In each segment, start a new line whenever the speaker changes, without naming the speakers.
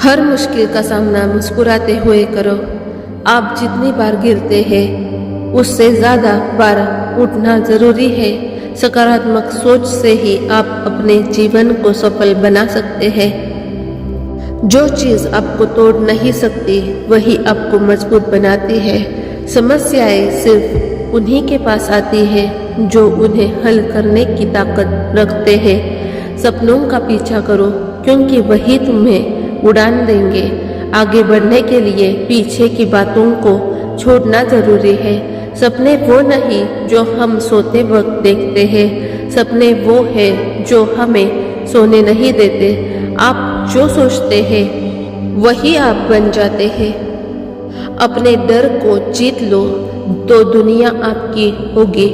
हर मुश्किल का सामना मुस्कुराते हुए करो। आप जितनी बार गिरते हैं उससे ज़्यादा बार उठना ज़रूरी है। सकारात्मक सोच से ही आप अपने जीवन को सफल बना सकते हैं। जो चीज़ आपको तोड़ नहीं सकती वही आपको मजबूत बनाती है। समस्याएं सिर्फ उन्हीं के पास आती है जो उन्हें हल करने की ताकत रखते हैं। सपनों का पीछा करो क्योंकि वही तुम्हें उड़ान देंगे। आगे बढ़ने के लिए पीछे की बातों को छोड़ना जरूरी है। सपने वो नहीं जो हम सोते वक्त देखते हैं, सपने वो है जो हमें सोने नहीं देते। आप जो सोचते हैं वही आप बन जाते हैं। अपने डर को जीत लो तो दुनिया आपकी होगी।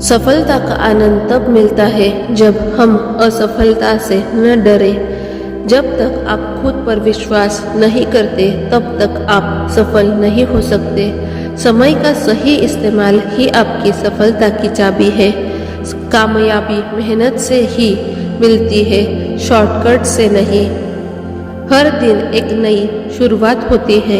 सफलता का आनंद तब मिलता है जब हम असफलता से न डरे। जब तक आप खुद पर विश्वास नहीं करते तब तक आप सफल नहीं हो सकते। समय का सही इस्तेमाल ही आपकी सफलता की चाबी है। कामयाबी मेहनत से ही मिलती है, शॉर्टकट से नहीं। हर दिन एक नई शुरुआत होती है।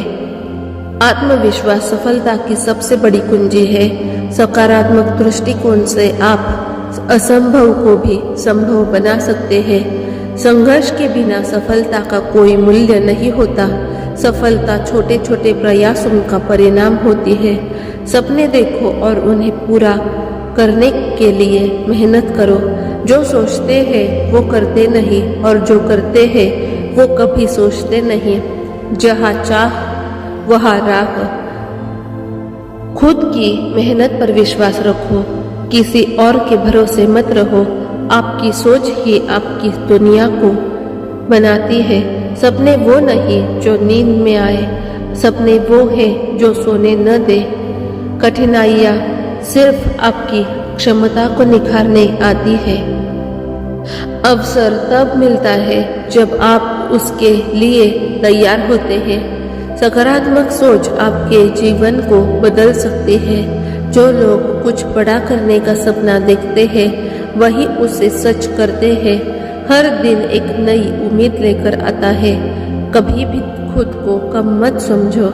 आत्मविश्वास सफलता की सबसे बड़ी कुंजी है। सकारात्मक दृष्टिकोण से आप असंभव को भी संभव बना सकते हैं। संघर्ष के बिना सफलता का कोई मूल्य नहीं होता। सफलता छोटे छोटे प्रयासों का परिणाम होती है। सपने देखो और उन्हें पूरा करने के लिए मेहनत करो। जो सोचते हैं वो करते नहीं और जो करते हैं वो कभी सोचते नहीं। जहाँ चाह वहाँ राह। खुद की मेहनत पर विश्वास रखो, किसी और के भरोसे मत रहो। आपकी सोच ही आपकी दुनिया को बनाती है। सपने वो नहीं जो नींद में आए, सपने वो है जो सोने न दे। कठिनाइयाँ सिर्फ आपकी क्षमता को निखारने आती है। अवसर तब मिलता है जब आप उसके लिए तैयार होते हैं। सकारात्मक सोच आपके जीवन को बदल सकती है। जो लोग कुछ बड़ा करने का सपना देखते हैं वही उसे सच करते हैं। हर दिन एक नई उम्मीद लेकर आता है। कभी भी खुद को कम मत समझो।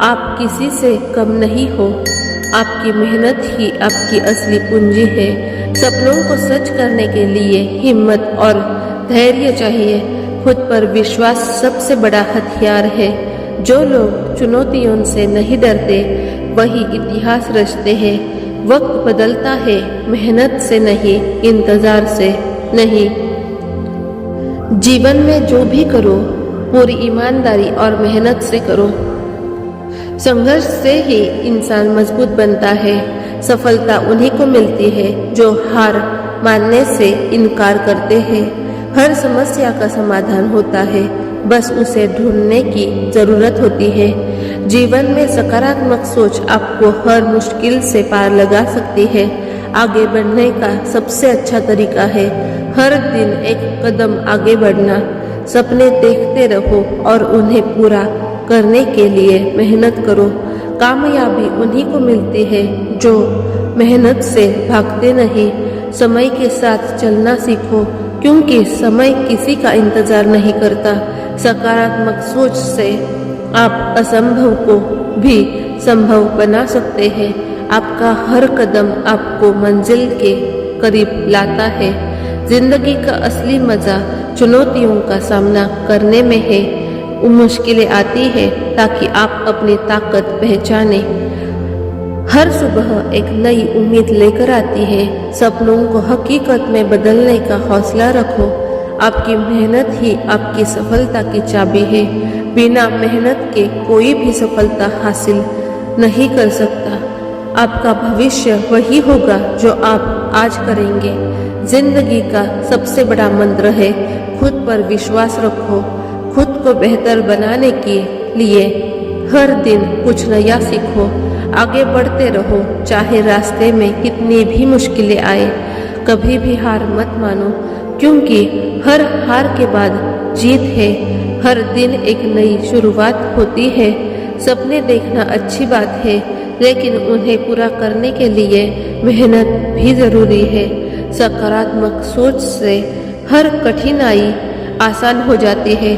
आप किसी से कम नहीं हो। आपकी मेहनत ही आपकी असली पूंजी है। सपनों को सच करने के लिए हिम्मत और धैर्य चाहिए। खुद पर विश्वास सबसे बड़ा हथियार है। जो लोग चुनौतियों से नहीं डरते वही इतिहास रचते हैं। वक्त बदलता है, मेहनत से नहीं, इंतजार से नहीं। जीवन में जो भी करो पूरी ईमानदारी और मेहनत से करो। संघर्ष से ही इंसान मजबूत बनता है। सफलता उन्हीं को मिलती है जो हार मानने से इनकार करते हैं। हर समस्या का समाधान होता है, बस उसे ढूंढने की जरूरत होती है। जीवन में सकारात्मक सोच आपको हर मुश्किल से पार लगा सकती है। आगे बढ़ने का सबसे अच्छा तरीका है हर दिन एक कदम आगे बढ़ना। सपने देखते रहो और उन्हें पूरा करने के लिए मेहनत करो। कामयाबी उन्हीं को मिलती है जो मेहनत से भागते नहीं। समय के साथ चलना सीखो क्योंकि समय किसी का इंतजार नहीं करता। सकारात्मक सोच से आप असंभव को भी संभव बना सकते हैं। आपका हर कदम आपको मंजिल के करीब लाता है। जिंदगी का असली मजा चुनौतियों का सामना करने में है। मुश्किलें आती है ताकि आप अपनी ताकत पहचाने। हर सुबह एक नई उम्मीद लेकर आती है। सपनों को हकीकत में बदलने का हौसला रखो। आपकी मेहनत ही आपकी सफलता की चाबी है। बिना मेहनत के कोई भी सफलता हासिल नहीं कर सकता। आपका भविष्य वही होगा जो आप आज करेंगे। जिंदगी का सबसे बड़ा मंत्र है खुद पर विश्वास रखो। खुद को बेहतर बनाने के लिए हर दिन कुछ नया सीखो। आगे बढ़ते रहो चाहे रास्ते में कितनी भी मुश्किलें आए। कभी भी हार मत मानो क्योंकि हर हार के बाद जीत है। हर दिन एक नई शुरुआत होती है। सपने देखना अच्छी बात है लेकिन उन्हें पूरा करने के लिए मेहनत भी जरूरी है। सकारात्मक सोच से हर कठिनाई आसान हो जाती है।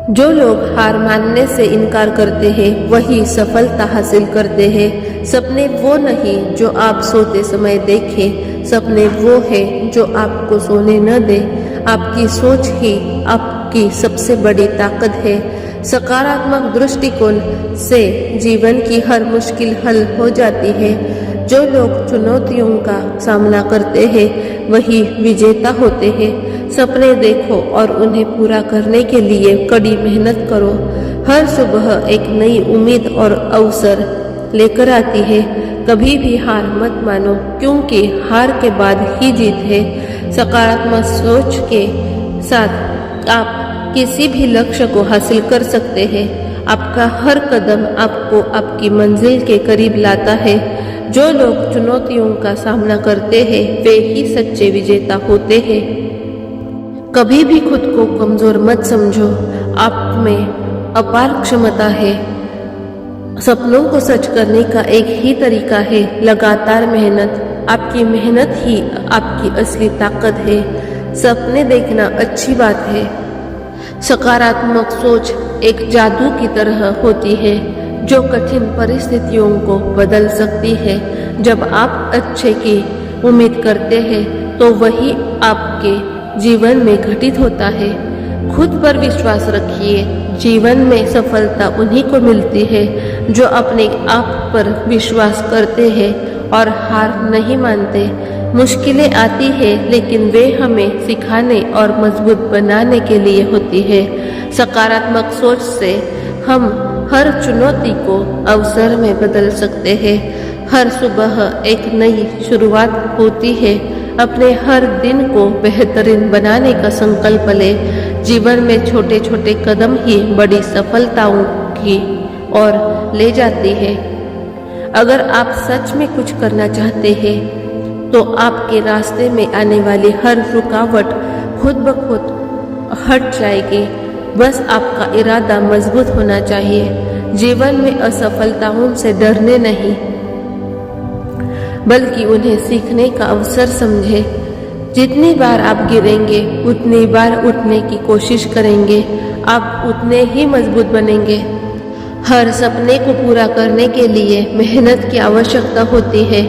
जो लोग हार मानने से इनकार करते हैं वही सफलता हासिल करते हैं। सपने वो नहीं जो आप सोते समय देखें, सपने वो है जो आपको सोने न दे। आपकी सोच ही आपकी सबसे बड़ी ताकत है। सकारात्मक दृष्टिकोण से जीवन की हर मुश्किल हल हो जाती है। जो लोग चुनौतियों का सामना करते हैं वही विजेता होते हैं। सपने देखो और उन्हें पूरा करने के लिए कड़ी मेहनत करो। हर सुबह एक नई उम्मीद और अवसर लेकर आती है। कभी भी हार मत मानो, क्योंकि हार के बाद ही जीत है। सकारात्मक सोच के साथ आप किसी भी लक्ष्य को हासिल कर सकते हैं। आपका हर कदम आपको आपकी मंजिल के करीब लाता है। जो लोग चुनौतियों का सामना करते हैं वे ही सच्चे विजेता होते हैं। कभी भी खुद को कमजोर मत समझो, आप में अपार क्षमता है। सपनों को सच करने का एक ही तरीका है, लगातार मेहनत। आपकी मेहनत ही आपकी असली ताकत है। सपने देखना अच्छी बात है। सकारात्मक सोच एक जादू की तरह होती है जो कठिन परिस्थितियों को बदल सकती है। जब आप अच्छे की उम्मीद करते हैं तो वही आपके जीवन में घटित होता है। खुद पर विश्वास रखिए। जीवन में सफलता उन्हीं को मिलती है जो अपने आप पर विश्वास करते हैं और हार नहीं मानते। मुश्किलें आती है लेकिन वे हमें सिखाने और मजबूत बनाने के लिए होती है। सकारात्मक सोच से हम हर चुनौती को अवसर में बदल सकते हैं। हर सुबह एक नई शुरुआत होती है। अपने हर दिन को बेहतरीन बनाने का संकल्प ले। जीवन में छोटे छोटे कदम ही बड़ी सफलताओं की ओर ले जाती है। अगर आप सच में कुछ करना चाहते हैं तो आपके रास्ते में आने वाली हर रुकावट खुद ब खुद हट जाएगी। बस आपका इरादा मजबूत होना चाहिए। जीवन में असफलताओं से डरने नहीं, बल्कि उन्हें सीखने का अवसर समझे। जितनी बार आप गिरेंगे उतनी बार उठने की कोशिश करेंगे, आप उतने ही मजबूत बनेंगे। हर सपने को पूरा करने के लिए मेहनत की आवश्यकता होती है।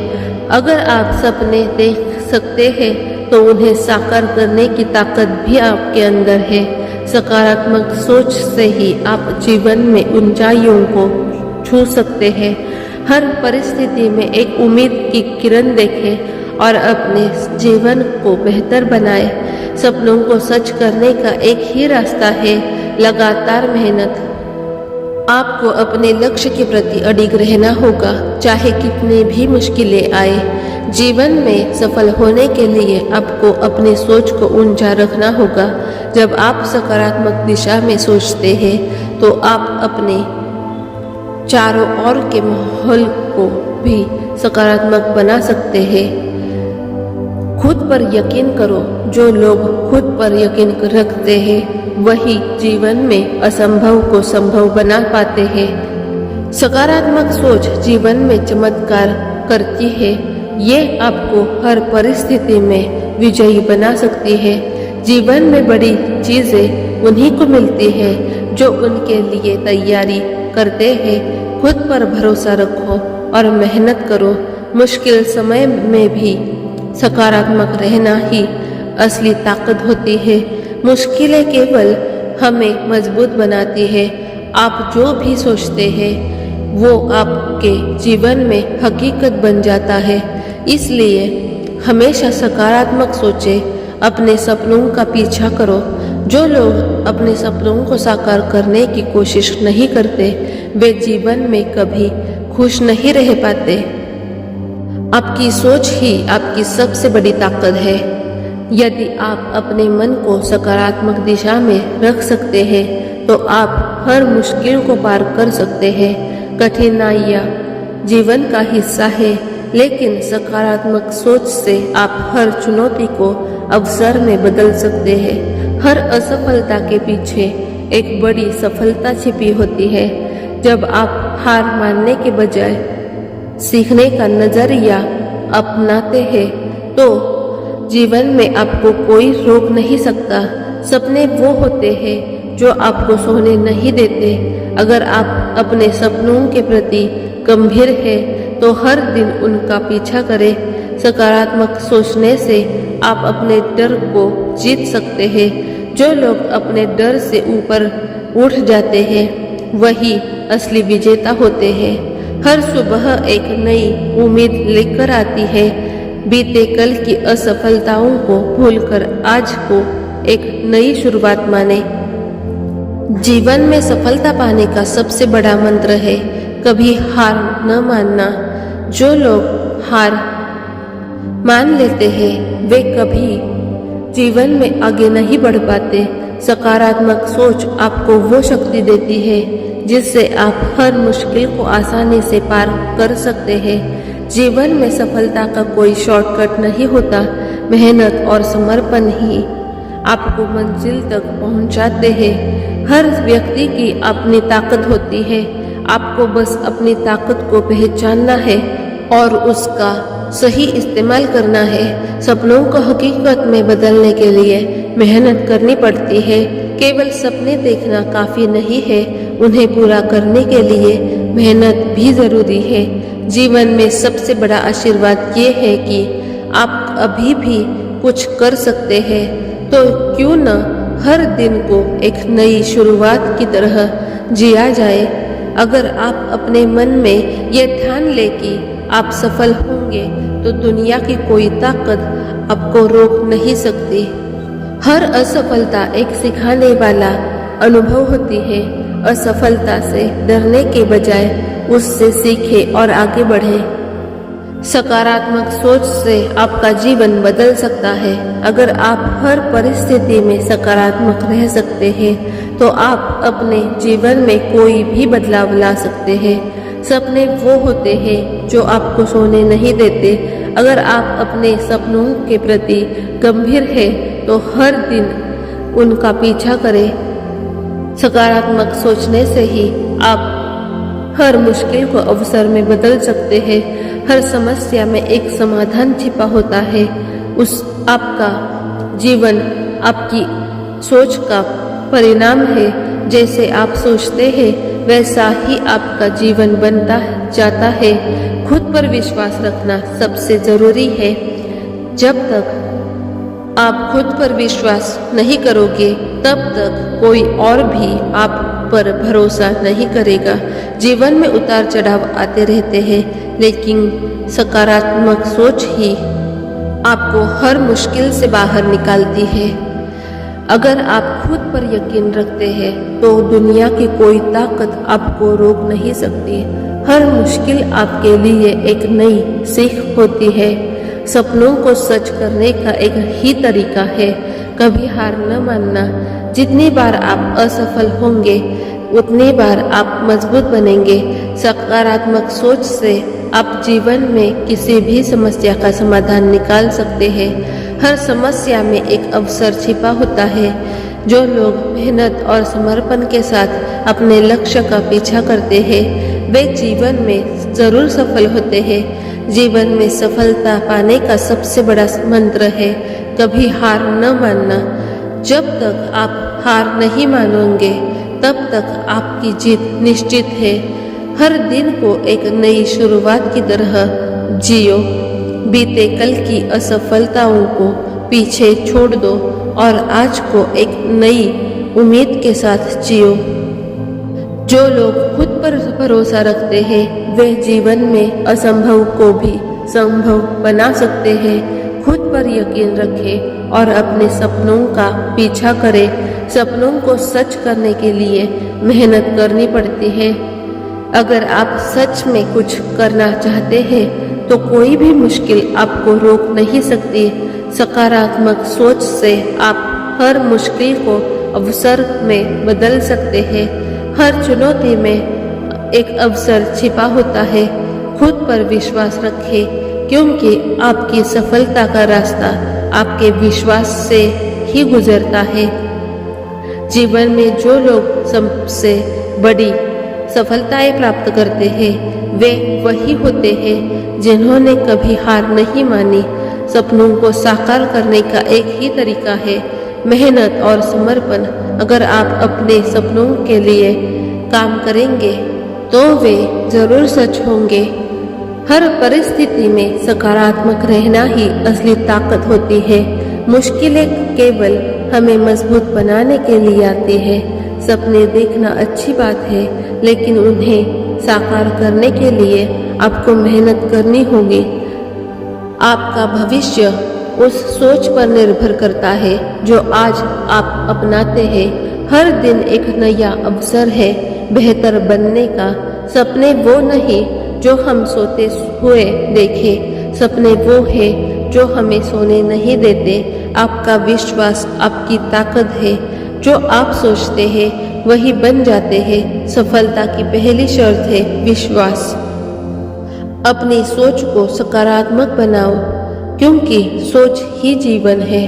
अगर आप सपने देख सकते हैं तो उन्हें साकार करने की ताकत भी आपके अंदर है। सकारात्मक सोच से ही आप जीवन में ऊंचाइयों को छू सकते हैं। हर परिस्थिति में एक उम्मीद की किरण देखें और अपने जीवन को बेहतर बनाएं। सपनों को सच करने का एक ही रास्ता है, लगातार मेहनत। आपको अपने लक्ष्य के प्रति अडिग रहना होगा, चाहे कितनी भी मुश्किलें आए। जीवन में सफल होने के लिए आपको अपनी सोच को ऊंचा रखना होगा। जब आप सकारात्मक दिशा में सोचते हैं तो आप अपने चारों ओर के माहौल को भी सकारात्मक बना सकते हैं। खुद पर यकीन करो। जो लोग खुद पर यकीन रखते हैं वही जीवन में असंभव को संभव बना पाते हैं। सकारात्मक सोच जीवन में चमत्कार करती है। ये आपको हर परिस्थिति में विजयी बना सकती है। जीवन में बड़ी चीजें उन्हीं को मिलती है जो उनके लिए तैयारी करते हैं। खुद पर भरोसा रखो और मेहनत करो। मुश्किल समय में भी सकारात्मक रहना ही असली ताकत होती है। मुश्किलें केवल हमें मजबूत बनाती है। आप जो भी सोचते हैं वो आपके जीवन में हकीकत बन जाता है। इसलिए हमेशा सकारात्मक सोचें। अपने सपनों का पीछा करो। जो लोग अपने सपनों को साकार करने की कोशिश नहीं करते वे जीवन में कभी खुश नहीं रह पाते। आपकी सोच ही आपकी सबसे बड़ी ताकत है। यदि आप अपने मन को सकारात्मक दिशा में रख सकते हैं तो आप हर मुश्किल को पार कर सकते हैं। कठिनाइयाँ जीवन का हिस्सा है, लेकिन सकारात्मक सोच से आप हर चुनौती को अवसर में बदल सकते हैं। हर असफलता के पीछे एक बड़ी सफलता छिपी होती है। जब आप हार मानने के बजाय सीखने का नजरिया अपनाते हैं तो जीवन में आपको कोई रोक नहीं सकता। सपने वो होते हैं जो आपको सोने नहीं देते। अगर आप अपने सपनों के प्रति गंभीर हैं तो हर दिन उनका पीछा करें। सकारात्मक सोचने से आप अपने डर को जीत सकते हैं। जो लोग अपने डर से ऊपर उठ जाते हैं वही असली विजेता होते हैं। हर सुबह एक नई उम्मीद लेकर आती है। बीते कल की असफलताओं को भूलकर आज को एक नई शुरुआत माने। जीवन में सफलता पाने का सबसे बड़ा मंत्र है कभी हार न मानना। जो लोग हार मान लेते हैं वे कभी जीवन में आगे नहीं बढ़ पाते। सकारात्मक सोच आपको वो शक्ति देती है जिससे आप हर मुश्किल को आसानी से पार कर सकते हैं। जीवन में सफलता का कोई शॉर्टकट नहीं होता। मेहनत और समर्पण ही आपको मंजिल तक पहुंचाते हैं। हर व्यक्ति की अपनी ताकत होती है। आपको बस अपनी ताकत को पहचानना है और उसका सही इस्तेमाल करना है। सपनों को हकीकत में बदलने के लिए मेहनत करनी पड़ती है। केवल सपने देखना काफी नहीं है, उन्हें पूरा करने के लिए मेहनत भी जरूरी है। जीवन में सबसे बड़ा आशीर्वाद ये है कि आप अभी भी कुछ कर सकते हैं, तो क्यों न हर दिन को एक नई शुरुआत की तरह जिया जाए। अगर आप अपने मन में ये ठान ले कि आप सफल होंगे तो दुनिया की कोई ताकत आपको रोक नहीं सकती। हर असफलता एक सिखाने वाला अनुभव होती है। असफलता से डरने के बजाय उससे सीखें और आगे बढ़ें। सकारात्मक सोच से आपका जीवन बदल सकता है। अगर आप हर परिस्थिति में सकारात्मक रह सकते हैं तो आप अपने जीवन में कोई भी बदलाव ला सकते हैं। सपने वो होते हैं जो आपको सोने नहीं देते। अगर आप अपने सपनों के प्रति गंभीर हैं तो हर दिन उनका पीछा करें। सकारात्मक सोचने से ही आप हर मुश्किल को अवसर में बदल सकते हैं। हर समस्या में एक समाधान छिपा होता है। उस आपका जीवन आपकी सोच का परिणाम है। जैसे आप सोचते हैं वैसा ही आपका जीवन बनता जाता है। खुद पर विश्वास रखना सबसे जरूरी है। जब तक आप खुद पर विश्वास नहीं करोगे तब तक कोई और भी आप पर भरोसा नहीं करेगा। जीवन में उतार चढ़ाव आते रहते हैं, लेकिन सकारात्मक सोच ही आपको हर मुश्किल से बाहर निकालती है। अगर आप खुद पर यकीन रखते हैं तो दुनिया की कोई ताकत आपको रोक नहीं सकती। हर मुश्किल आपके लिए एक नई सीख होती है। सपनों को सच करने का एक ही तरीका है, कभी हार न मानना। जितनी बार आप असफल होंगे उतनी बार आप मजबूत बनेंगे। सकारात्मक सोच से आप जीवन में किसी भी समस्या का समाधान निकाल सकते हैं। हर समस्या में एक अवसर छिपा होता है। जो लोग मेहनत और समर्पण के साथ अपने लक्ष्य का पीछा करते हैं वे जीवन में जरूर सफल होते हैं। जीवन में सफलता पाने का सबसे बड़ा मंत्र है कभी हार न मानना। जब तक आप हार नहीं मानोगे तब तक आपकी जीत निश्चित है। हर दिन को एक नई शुरुआत की तरह जियो। बीते कल की असफलताओं को पीछे छोड़ दो और आज को एक नई उम्मीद के साथ जियो। जो लोग खुद पर भरोसा रखते हैं वे जीवन में असंभव को भी संभव बना सकते हैं। खुद पर यकीन रखें और अपने सपनों का पीछा करें। सपनों को सच करने के लिए मेहनत करनी पड़ती है। अगर आप सच में कुछ करना चाहते हैं तो कोई भी मुश्किल आपको रोक नहीं सकती। सकारात्मक सोच से आप हर मुश्किल को अवसर में बदल सकते हैं। हर चुनौती में एक अवसर छिपा होता है। खुद पर विश्वास रखें क्योंकि आपकी सफलता का रास्ता आपके विश्वास से ही गुजरता है। जीवन में जो लोग सबसे बड़ी सफलताएं प्राप्त करते हैं वे वही होते हैं जिन्होंने कभी हार नहीं मानी। सपनों को साकार करने का एक ही तरीका है मेहनत और समर्पण। अगर आप अपने सपनों के लिए काम करेंगे तो वे जरूर सच होंगे। हर परिस्थिति में सकारात्मक रहना ही असली ताकत होती है। मुश्किलें केवल हमें मजबूत बनाने के लिए आती है। सपने देखना अच्छी बात है, लेकिन उन्हें साकार करने के लिए आपको मेहनत करनी होगी। आपका भविष्य उस सोच पर निर्भर करता है जो आज आप अपनाते हैं। हर दिन एक नया अवसर है बेहतर बनने का। सपने वो नहीं जो हम सोते हुए देखें, सपने वो है जो हमें सोने नहीं देते। आपका विश्वास आपकी ताकत है। जो आप सोचते हैं वही बन जाते हैं। सफलता की पहली शर्त है विश्वास। अपनी सोच को सकारात्मक बनाओ, क्योंकि सोच ही जीवन है।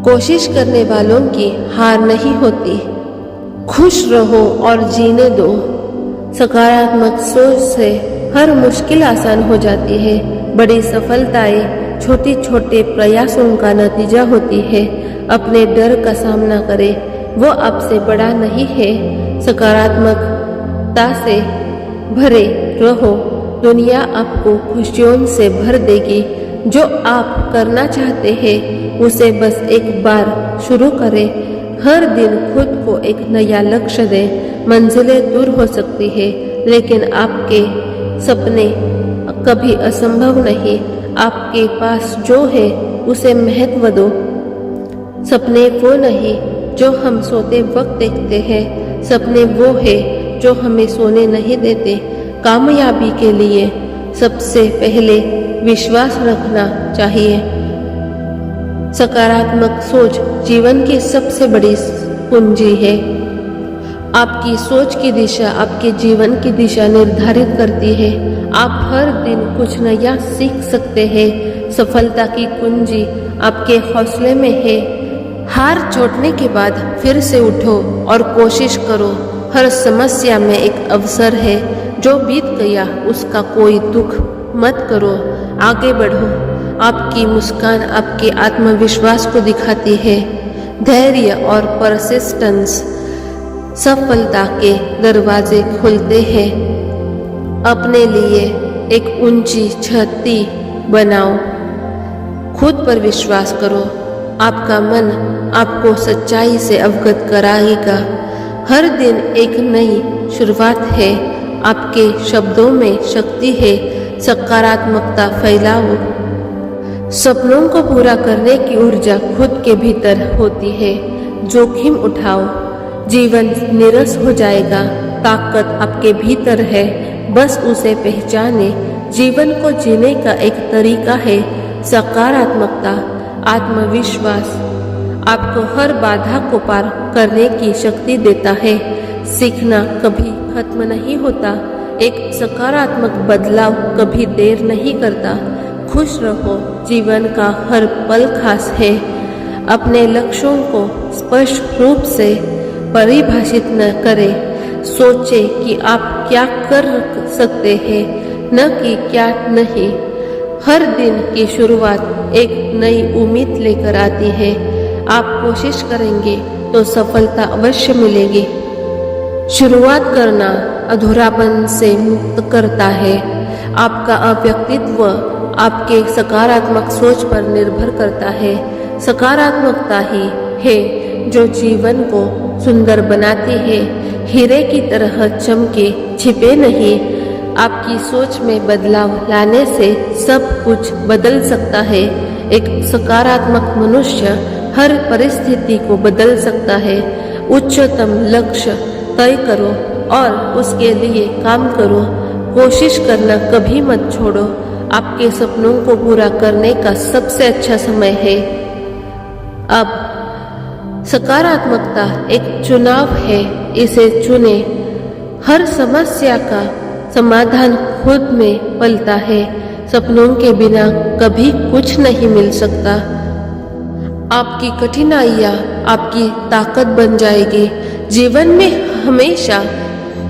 कोशिश करने वालों की हार नहीं होती। खुश रहो और जीने दो। सकारात्मक सोच से हर मुश्किल आसान हो जाती है। बड़ी सफलताएं छोटे छोटे प्रयासों का नतीजा होती है। अपने डर का सामना करें, वो आपसे बड़ा नहीं है। सकारात्मकता से भरे रहो, दुनिया आपको खुशियों से भर देगी। जो आप करना चाहते हैं उसे बस एक बार शुरू करें। हर दिन खुद को एक नया लक्ष्य दें। मंजिलें दूर हो सकती है, लेकिन आपके सपने कभी असंभव नहीं। आपके पास जो है उसे महत्व दो। सपने वो नहीं जो हम सोते वक्त देखते हैं, सपने वो है जो हमें सोने नहीं देते। कामयाबी के लिए सबसे पहले विश्वास रखना चाहिए। सकारात्मक सोच जीवन की सबसे बड़ी कुंजी है। आपकी सोच की दिशा आपके जीवन की दिशा निर्धारित करती है। आप हर दिन कुछ नया सीख सकते हैं। सफलता की कुंजी आपके हौसले में है। हार चोटने के बाद फिर से उठो और कोशिश करो। हर समस्या में एक अवसर है। जो बीत गया उसका कोई दुख मत करो, आगे बढ़ो। आपकी मुस्कान आपके आत्मविश्वास को दिखाती है। धैर्य और परसिस्टेंस सफलता के दरवाजे खोलते हैं। अपने लिए एक ऊंची छतरी बनाओ। खुद पर विश्वास करो। आपका मन आपको सच्चाई से अवगत कराएगा। हर दिन एक नई शुरुआत है। आपके शब्दों में शक्ति है। सकारात्मकता फैलाओ। सपनों को पूरा करने की ऊर्जा खुद के भीतर होती है। जोखिम उठाओ, जीवन निरस हो जाएगा। ताकत आपके भीतर है, बस उसे पहचाने। जीवन को जीने का एक तरीका है सकारात्मकता। आत्मविश्वास आपको हर बाधा को पार करने की शक्ति देता है। सीखना कभी खत्म नहीं होता। एक सकारात्मक बदलाव कभी देर नहीं करता। खुश रहो, जीवन का हर पल खास है। अपने लक्ष्यों को स्पष्ट रूप से परिभाषित न करें। सोचें कि आप क्या कर सकते हैं, न कि क्या नहीं। हर दिन की शुरुआत एक नई उम्मीद लेकर आती है। आप कोशिश करेंगे तो सफलता अवश्य मिलेगी। शुरुआत करना अधूरापन से मुक्त करता है। आपका व्यक्तित्व आपके सकारात्मक सोच पर निर्भर करता है। सकारात्मकता ही है जो जीवन को सुंदर बनाती है। हीरे की तरह चमके, छिपे नहीं। आपकी सोच में बदलाव लाने से सब कुछ बदल सकता है। एक सकारात्मक मनुष्य हर परिस्थिति को बदल सकता है। उच्चतम लक्ष्य तय करो और उसके लिए काम करो। कोशिश करना कभी मत छोड़ो। आपके सपनों को पूरा करने का सबसे अच्छा समय है अब। सकारात्मकता एक चुनाव है, इसे चुने। हर समस्या का समाधान खुद में पलता है। सपनों के बिना कभी कुछ नहीं मिल सकता। आपकी कठिनाइयाँ आपकी ताकत बन जाएगी। जीवन में हमेशा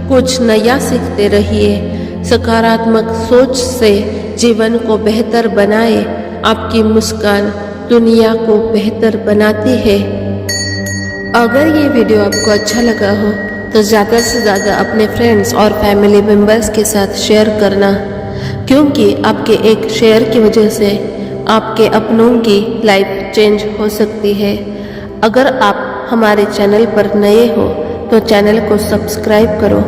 कुछ नया सीखते रहिए। सकारात्मक सोच से जीवन को बेहतर बनाए। आपकी मुस्कान दुनिया को बेहतर बनाती है। अगर ये वीडियो आपको अच्छा लगा हो तो ज़्यादा से ज़्यादा अपने फ्रेंड्स और फैमिली मेम्बर्स के साथ शेयर करना, क्योंकि आपके एक शेयर की वजह से आपके अपनों की लाइफ चेंज हो सकती है। अगर आप हमारे चैनल पर नए हो तो चैनल को सब्सक्राइब करो,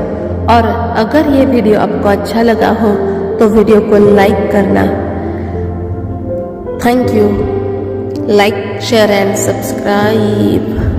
और अगर ये वीडियो आपको अच्छा लगा हो तो वीडियो को लाइक करना। Thank you. Like, share and subscribe.